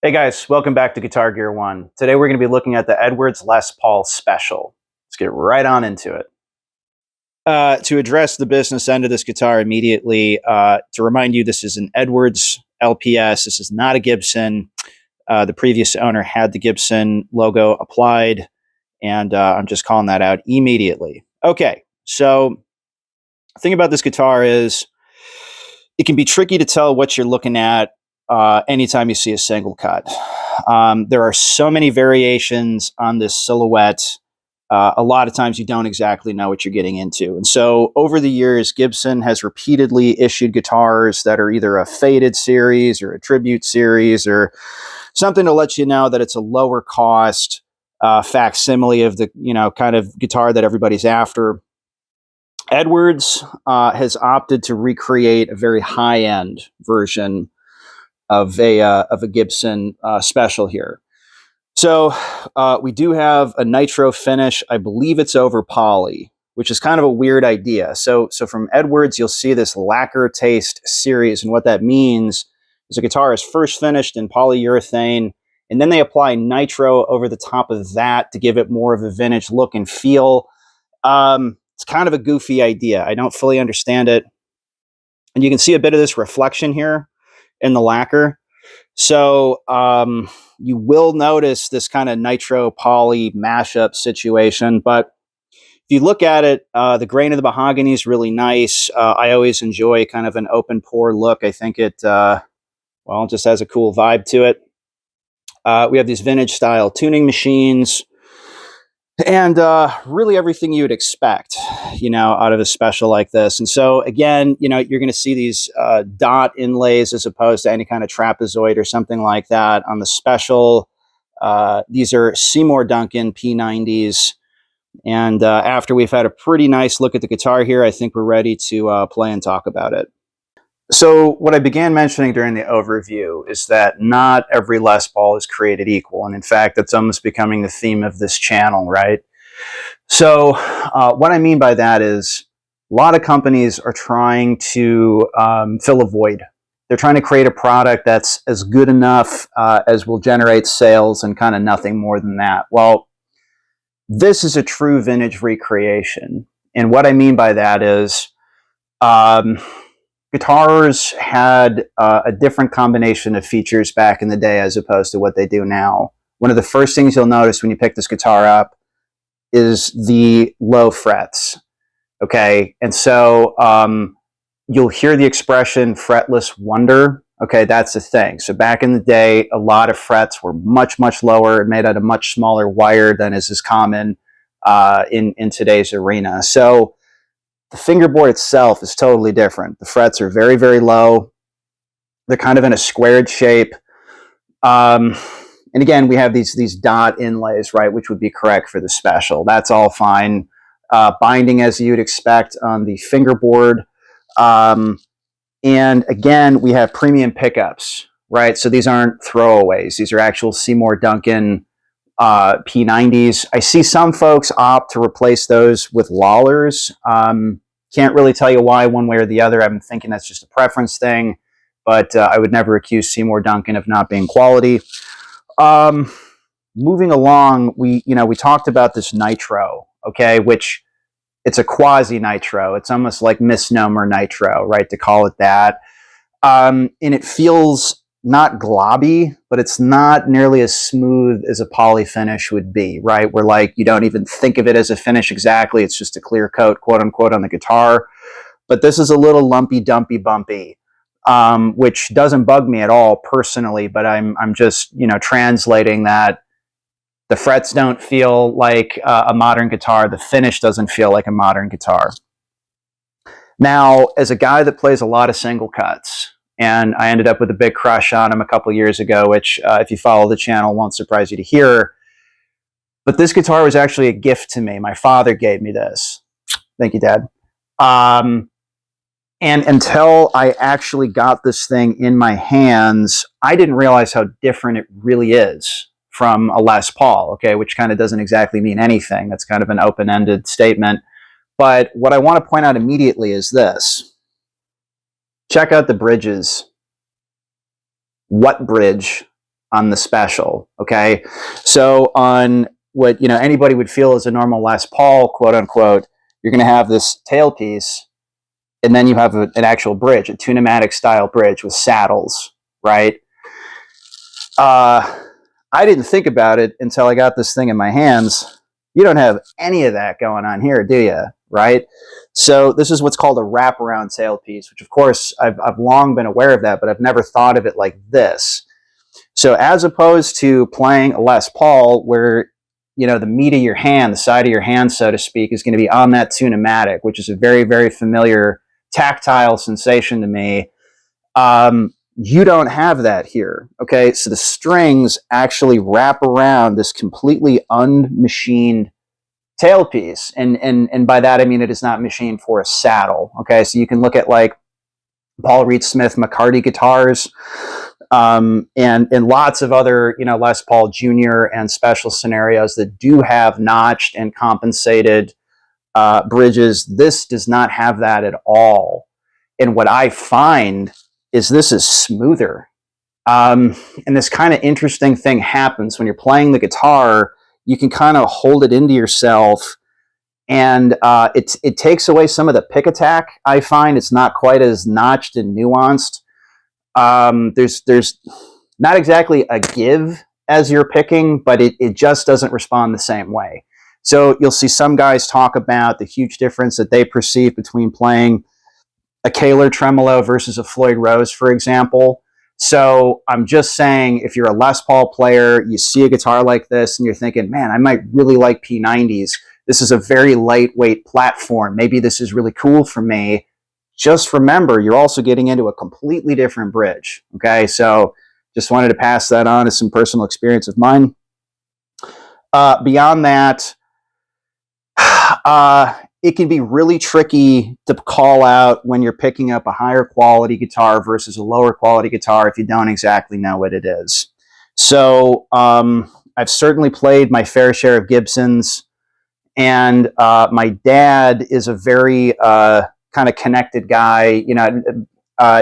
Hey guys, welcome back to Guitar Gear 1. Today we're going to be looking at the Edwards Les Paul Special. Let's get right on into it. To address the business end of this guitar immediately, to remind you, this is an Edwards LPS. This is not a Gibson. The previous owner had the Gibson logo applied, and I'm just calling that out immediately. Okay, so the thing about this guitar is it can be tricky to tell what you're looking at anytime you see a single cut. There are so many variations on this silhouette. A lot of times you don't exactly know what you're getting into. And so over the years, Gibson has repeatedly issued guitars that are either a faded series or a tribute series or something to let you know that it's a lower cost facsimile of the kind of guitar that everybody's after. Edwards has opted to recreate a very high-end version of a Gibson special here. So we do have a nitro finish. I believe it's over poly, which is kind of a weird idea. So from Edwards, you'll see this lacquer taste series, and what that means is a guitar is first finished in polyurethane, and then they apply nitro over the top of that to give it more of a vintage look and feel. It's kind of a goofy idea. I don't fully understand it. And you can see a bit of this reflection here in the lacquer. So you will notice this kind of nitro poly mashup situation. But if you look at it, the grain of the mahogany is really nice. I always enjoy kind of an open pore look. I think it, just has a cool vibe to it. We have these vintage style tuning machines. And really everything you would expect, out of a special like this. And so, again, you're going to see these dot inlays as opposed to any kind of trapezoid or something like that on the special. These are Seymour Duncan P90s. And after we've had a pretty nice look at the guitar here, I think we're ready to play and talk about it. So what I began mentioning during the overview is that not every Les Paul is created equal. And in fact, that's almost becoming the theme of this channel, right? So what I mean by that is a lot of companies are trying to fill a void. They're trying to create a product that's as good enough as will generate sales and kind of nothing more than that. Well, this is a true vintage recreation. And what I mean by that is guitars had a different combination of features back in the day as opposed to what they do now. One of the first things you'll notice when you pick this guitar up is the low frets. Okay, and so you'll hear the expression fretless wonder. Okay, that's the thing. So back in the day, a lot of frets were much, much lower, made out of much smaller wire than is common in today's arena. So the fingerboard itself is totally different. The frets are very, very low. They're kind of in a squared shape. And again, we have these dot inlays, right, which would be correct for the special. That's all fine. Binding as you'd expect on the fingerboard. And again, we have premium pickups, right? So these aren't throwaways. These are actual Seymour Duncan P90s. I see some folks opt to replace those with Lawlers. Can't really tell you why one way or the other. I'm thinking that's just a preference thing, but I would never accuse Seymour Duncan of not being quality. Moving along, we talked about this nitro, okay, which it's a quasi nitro. It's almost like misnomer nitro, right, to call it that. And it feels not globby, but it's not nearly as smooth as a poly finish would be, right? Where like you don't even think of it as a finish exactly. It's just a clear coat, quote unquote, on the guitar. But this is a little lumpy, dumpy, bumpy, which doesn't bug me at all personally, but I'm just, translating that the frets don't feel like a modern guitar. The finish doesn't feel like a modern guitar. Now, as a guy that plays a lot of single cuts, and I ended up with a big crush on him a couple years ago, which if you follow the channel won't surprise you to hear. But this guitar was actually a gift to me. My father gave me this. Thank you, Dad. And until I actually got this thing in my hands, I didn't realize how different it really is from a Les Paul, okay, which kind of doesn't exactly mean anything. That's kind of an open-ended statement. But what I want to point out immediately is this. Check out the bridges. What bridge? on the special. Okay, so on what anybody would feel is a normal Les Paul, quote unquote, you're going to have this tailpiece, and then you have an actual bridge, a tunematic style bridge with saddles, right? I didn't think about it until I got this thing in my hands. You don't have any of that going on here, do you? Right? So this is what's called a wraparound tailpiece, which of course I've long been aware of that, but I've never thought of it like this. So as opposed to playing a Les Paul where, the meat of your hand, the side of your hand, so to speak, is going to be on that tunematic, which is a very, very familiar tactile sensation to me. You don't have that here. Okay, so the strings actually wrap around this completely unmachined tailpiece, and by that I mean it is not machined for a saddle. Okay, so you can look at like Paul Reed Smith McCarty guitars, and lots of other Les Paul Jr. and special scenarios that do have notched and compensated bridges. This does not have that at all, and what I find is this is smoother. And this kind of interesting thing happens when you're playing the guitar. You can kind of hold it into yourself, and it takes away some of the pick attack. I find it's not quite as notched and nuanced. There's not exactly a give as you're picking, but it just doesn't respond the same way. So you'll see some guys talk about the huge difference that they perceive between playing a Kahler tremolo versus a Floyd Rose, for example. So I'm just saying, if you're a Les Paul player, you see a guitar like this and you're thinking, man, I might really like P90s. This is a very lightweight platform. Maybe this is really cool for me. Just remember, you're also getting into a completely different bridge. Okay, so just wanted to pass that on as some personal experience of mine. Beyond that, it can be really tricky to call out when you're picking up a higher quality guitar versus a lower quality guitar if you don't exactly know what it is. So I've certainly played my fair share of Gibsons, and my dad is a very kind of connected guy.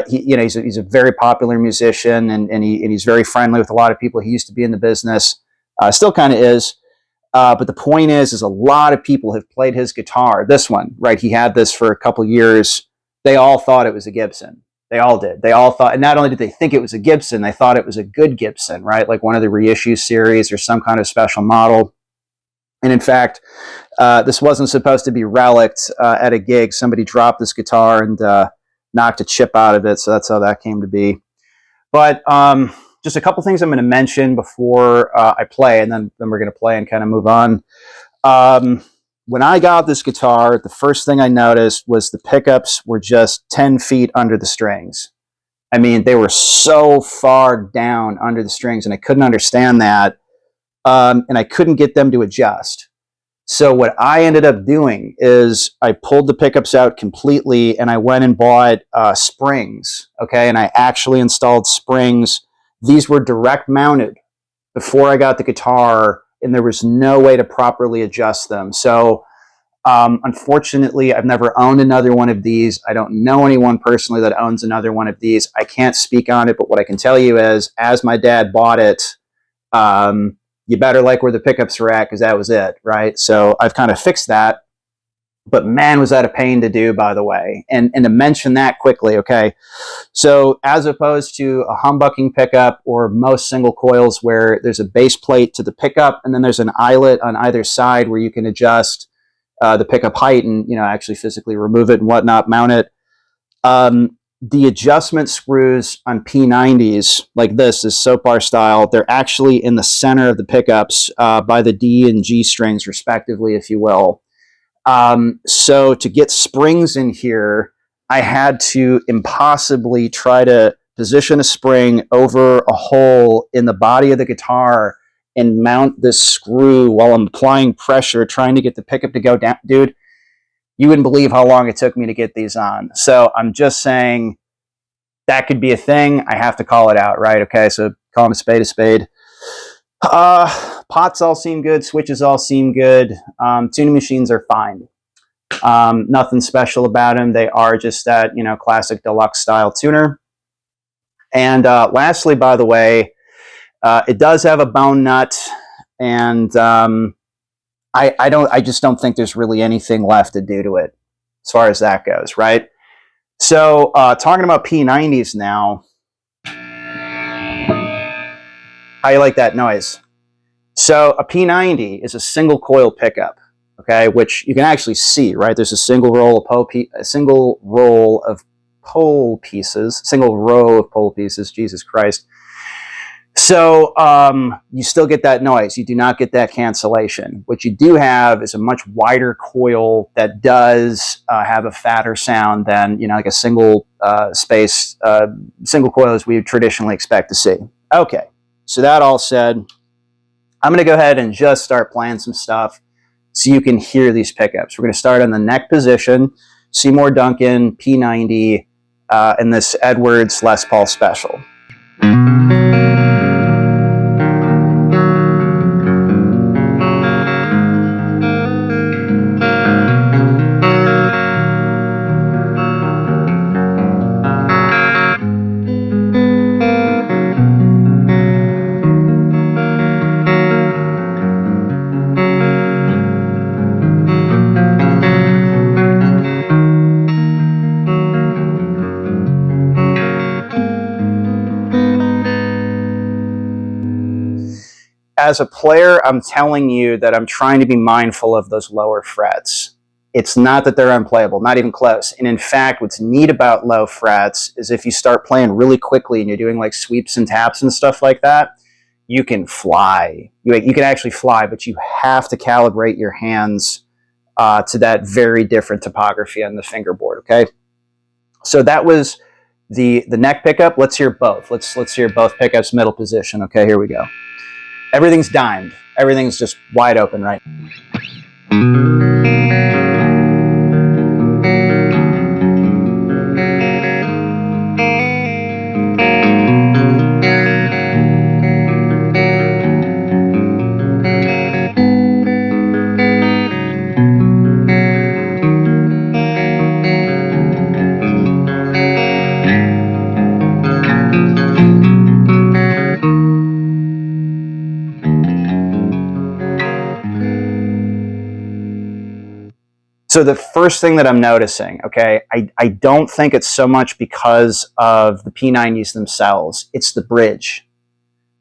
He's a very popular musician, and he's very friendly with a lot of people. He used to be in the business, still kind of is. But the point is a lot of people have played his guitar. This one, right? He had this for a couple years. They all thought it was a Gibson. They all did. They all thought, and not only did they think it was a Gibson, they thought it was a good Gibson, right? Like one of the reissue series or some kind of special model. And in fact, this wasn't supposed to be relicked at a gig. Somebody dropped this guitar and knocked a chip out of it. So that's how that came to be. But just a couple things I'm going to mention before I play, and then we're going to play and kind of move on. When I got this guitar, the first thing I noticed was the pickups were just 10 feet under the strings. I mean, they were so far down under the strings, and I couldn't understand that, and I couldn't get them to adjust. So what I ended up doing is I pulled the pickups out completely, and I went and bought springs, okay? And I actually installed springs. These were direct mounted before I got the guitar, and there was no way to properly adjust them. So unfortunately, I've never owned another one of these. I don't know anyone personally that owns another one of these. I can't speak on it, but what I can tell you is, as my dad bought it, you better like where the pickups were at, because that was it, right? So I've kind of fixed that. But man, was that a pain to do, by the way. And to mention that quickly, okay? So as opposed to a humbucking pickup or most single coils where there's a base plate to the pickup and then there's an eyelet on either side where you can adjust the pickup height and actually physically remove it and whatnot, mount it. The adjustment screws on P90s, like this is soap bar style, they're actually in the center of the pickups by the D and G strings respectively, if you will. So to get springs in here, I had to impossibly try to position a spring over a hole in the body of the guitar and mount this screw while I'm applying pressure, trying to get the pickup to go down. Dude, you wouldn't believe how long it took me to get these on. So I'm just saying that could be a thing. I have to call it out, right? Okay, so call them a spade a spade. Pots all seem good. Switches all seem good. Tuning machines are fine. Nothing special about them. They are just that, classic deluxe style tuner. And lastly, by the way, It does have a bone nut, and I just don't think there's really anything left to do to it as far as that goes, right? So talking about P90s now, how you like that noise? So a P90 is a single coil pickup, okay, which you can actually see, right? There's a single row of pole pieces, Jesus Christ. So you still get that noise. You do not get that cancellation. What you do have is a much wider coil that does have a fatter sound than, you know, like a single single coil as we would traditionally expect to see. Okay, so that all said, I'm going to go ahead and just start playing some stuff so you can hear these pickups. We're going to start on the neck position, Seymour Duncan P90 in this Edwards Les Paul Special. As a player, I'm telling you that I'm trying to be mindful of those lower frets. It's not that they're unplayable, not even close. And in fact, what's neat about low frets is if you start playing really quickly and you're doing like sweeps and taps and stuff like that, you can fly. You can actually fly, but you have to calibrate your hands to that very different topography on the fingerboard, okay? So that was the neck pickup. Let's hear both. Let's hear both pickups, middle position. Okay, here we go. Everything's dimed. Everything's just wide open, right? So the first thing that I'm noticing, okay, I don't think it's so much because of the P90s themselves. It's the bridge.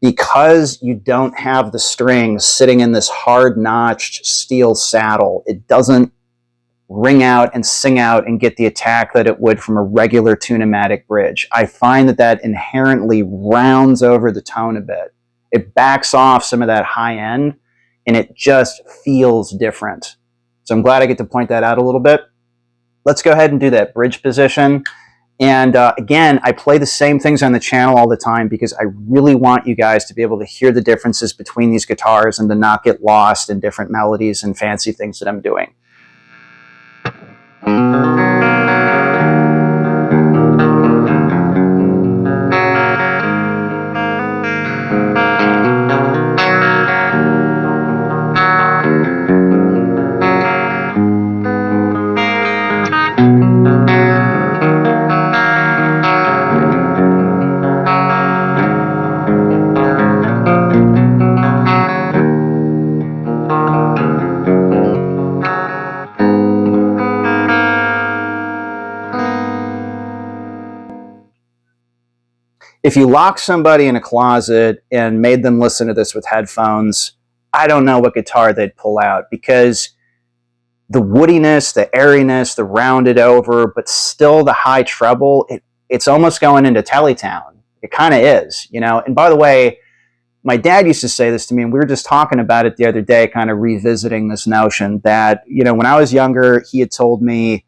Because you don't have the strings sitting in this hard-notched steel saddle, it doesn't ring out and sing out and get the attack that it would from a regular tune-o-matic bridge. I find that that inherently rounds over the tone a bit. It backs off some of that high end, and it just feels different. So I'm glad I get to point that out a little bit. Let's go ahead and do that bridge position. And again, I play the same things on the channel all the time because I really want you guys to be able to hear the differences between these guitars and to not get lost in different melodies and fancy things that I'm doing. If you locked somebody in a closet and made them listen to this with headphones, I don't know what guitar they'd pull out, because the woodiness, the airiness, the rounded over, but still the high treble, it's almost going into Teletown. It kind of is, you know. And by the way, my dad used to say this to me, and we were just talking about it the other day, kind of revisiting this notion that, you know, when I was younger, he had told me,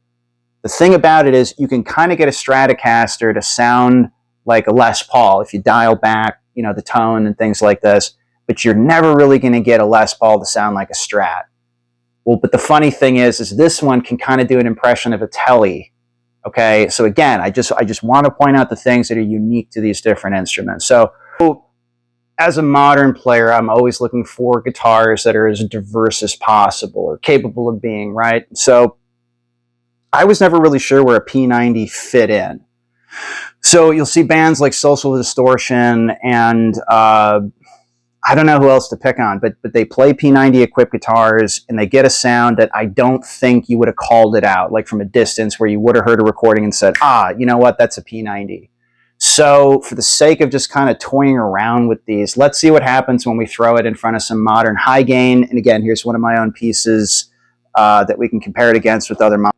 the thing about it is you can kind of get a Stratocaster to sound like a Les Paul if you dial back, you know, the tone and things like this, but you're never really going to get a Les Paul to sound like a Strat. Well, but the funny thing is this one can kind of do an impression of a Tele. Okay, so again, I just want to point out the things that are unique to these different instruments. So as a modern player, I'm always looking for guitars that are as diverse as possible or capable of being, right? So I was never really sure where a P90 fit in. So you'll see bands like Social Distortion and I don't know who else to pick on, but they play P90 equipped guitars and they get a sound that I don't think you would have called it out, like from a distance where you would have heard a recording and said, ah, you know what, that's a P90. So for the sake of just kind of toying around with these, let's see what happens when we throw it in front of some modern high gain. And again, here's one of my own pieces that we can compare it against with other models.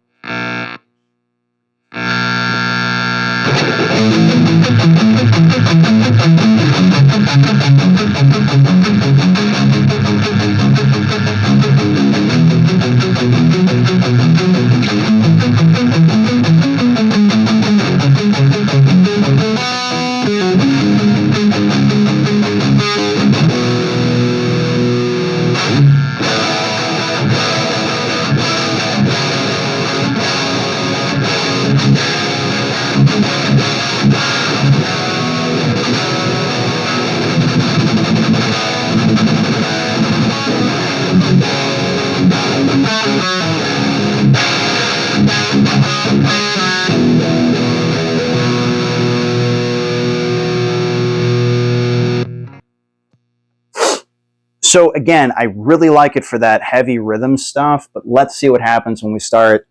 So again, I really like it for that heavy rhythm stuff, but let's see what happens when we start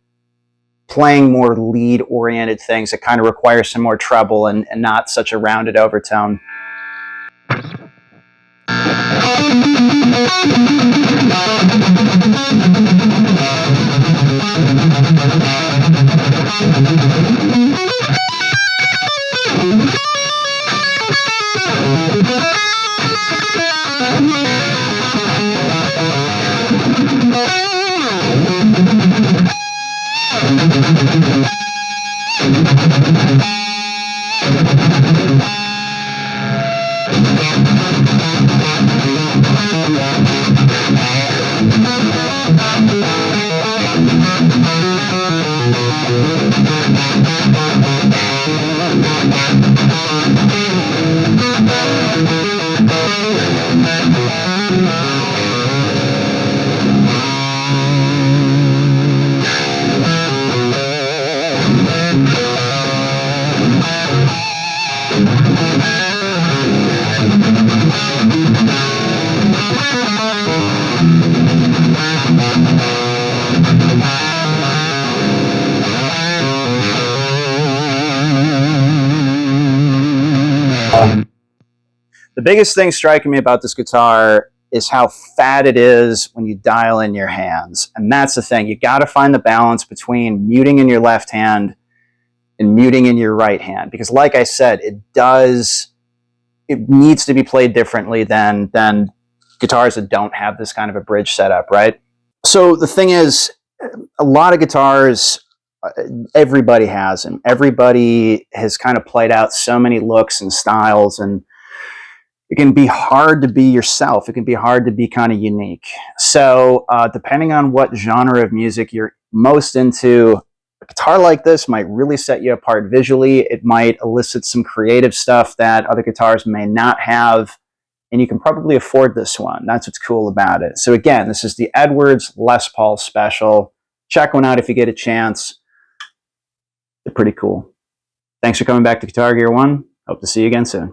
playing more lead-oriented things that kind of require some more treble and not such a rounded overtone. The biggest thing striking me about this guitar is how fat it is when you dial in your hands. And that's the thing. You got to find the balance between muting in your left hand and muting in your right hand. Because like I said, it needs to be played differently than guitars that don't have this kind of a bridge setup, right? So the thing is, a lot of guitars, everybody has them. Everybody has kind of played out so many looks and styles, and it can be hard to be yourself. It can be hard to be kind of unique. So depending on what genre of music you're most into, a guitar like this might really set you apart visually. It might elicit some creative stuff that other guitars may not have, and you can probably afford this one. That's what's cool about it. So again, this is the Edwards Les Paul Special. Check one out if you get a chance. They're pretty cool. Thanks for coming back to Guitar Gear 1. Hope to see you again soon.